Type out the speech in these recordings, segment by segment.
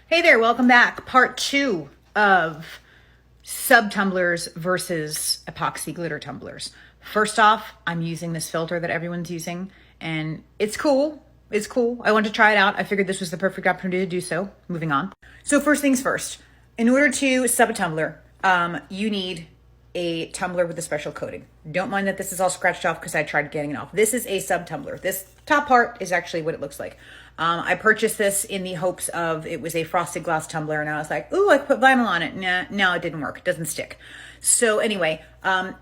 Hey there, welcome back. Part 2 of sub tumblers versus epoxy glitter tumblers. First off, I'm using this filter that everyone's using and it's cool. It's cool. I wanted to try it out. I figured this was the perfect opportunity to do so. Moving on. So first things first, in order to sub a tumbler, you need a tumbler with a special coating. Don't mind that this is all scratched off because I tried getting it off. This is a sub tumbler. This top part is actually what it looks like. I purchased this in the hopes of it was a frosted glass tumbler, and I was like, ooh, I put vinyl on it. Nah, no, it didn't work. It doesn't stick. So anyway,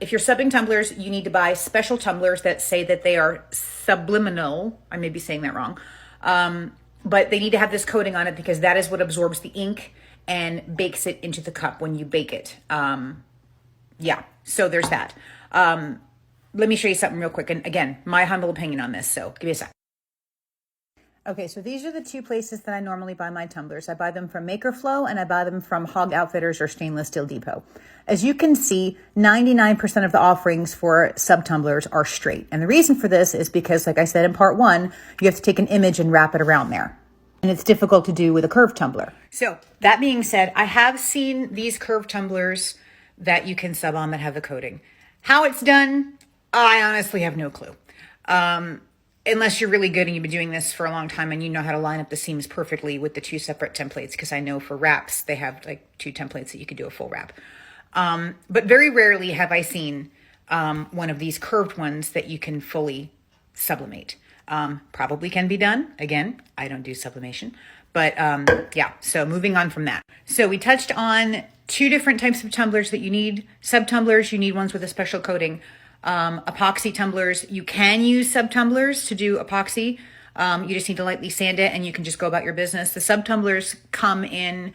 if you're subbing tumblers, you need to buy special tumblers that say that they are subliminal. I may be saying that wrong. But they need to have this coating on it because that is what absorbs the ink and bakes it into the cup when you bake it. Yeah, so there's that. Let me show you something real quick. And again, my humble opinion on this, so give me a sec. Okay, so these are the two places that I normally buy my tumblers. I buy them from Maker Flow and I buy them from Hog Outfitters or Stainless Steel Depot. As you can see, 99% of the offerings for sub tumblers are straight. And the reason for this is because, like I said in part 1, you have to take an image and wrap it around there. And it's difficult to do with a curved tumbler. So that being said, I have seen these curved tumblers that you can sub on that have the coating. How it's done, I honestly have no clue. Unless you're really good and you've been doing this for a long time and you know how to line up the seams perfectly with the two separate templates, because I know for wraps, they have like 2 templates that you could do a full wrap. But very rarely have I seen one of these curved ones that you can fully sublimate. Probably can be done. Again, I don't do sublimation. But yeah, so moving on from that. So we touched on 2 different types of tumblers that you need. Sub tumblers, you need ones with a special coating. Epoxy tumblers, you can use sub tumblers to do epoxy. You just need to lightly sand it and you can just go about your business. The sub tumblers come in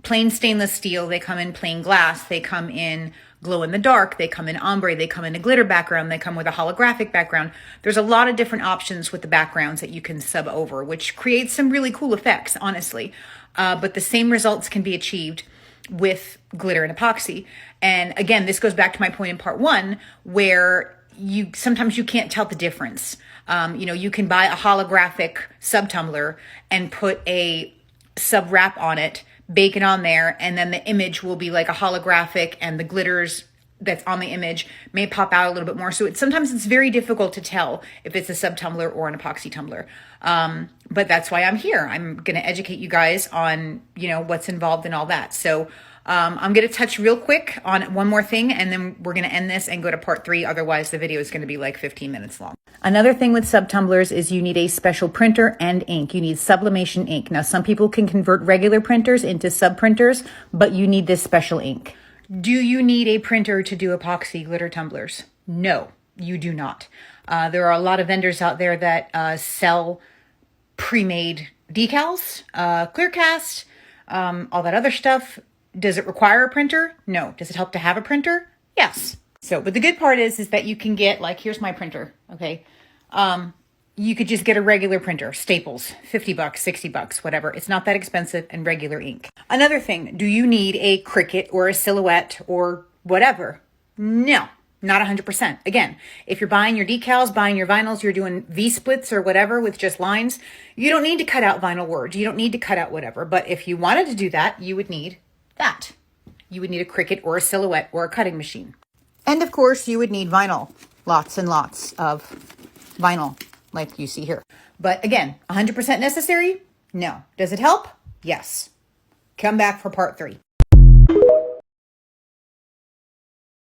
plain stainless steel, they come in plain glass, they come in glow in the dark, they come in ombre, they come in a glitter background, they come with a holographic background. There's a lot of different options with the backgrounds that you can sub over, which creates some really cool effects, honestly. But the same results can be achieved with glitter and epoxy. And again, this goes back to my point in part 1, where sometimes you can't tell the difference. You can buy a holographic sub tumbler and put a sub wrap on it, bake it on there, and then the image will be like a holographic and the glitters that's on the image may pop out a little bit more. So sometimes it's very difficult to tell if it's a sub tumbler or an epoxy tumbler. But that's why I'm here. I'm going to educate you guys on, what's involved in all that. So I'm going to touch real quick on one more thing, and then we're going to end this and go to part 3. Otherwise, the video is going to be like 15 minutes long. Another thing with sub tumblers is you need a special printer and ink. You need sublimation ink. Now, some people can convert regular printers into sub printers, but you need this special ink. Do you need a printer to do epoxy glitter tumblers? No, you do not. There are a lot of vendors out there that sell pre-made decals, Clearcast, all that other stuff. Does it require a printer? No. Does it help to have a printer? Yes. But the good part is that you can get, like, here's my printer, okay? You could just get a regular printer, Staples, $50, $60, whatever. It's not that expensive, and regular ink. Another thing, do you need a Cricut or a Silhouette or whatever? No, not 100%. Again, if you're buying your decals, buying your vinyls, you're doing V-splits or whatever with just lines, you don't need to cut out vinyl words. You don't need to cut out whatever. But if you wanted to do that, you would need that. You would need a Cricut or a Silhouette or a cutting machine. And of course, you would need vinyl. Lots and lots of vinyl, like you see here. But again, 100% necessary? No. Does it help? Yes. Come back for part 3.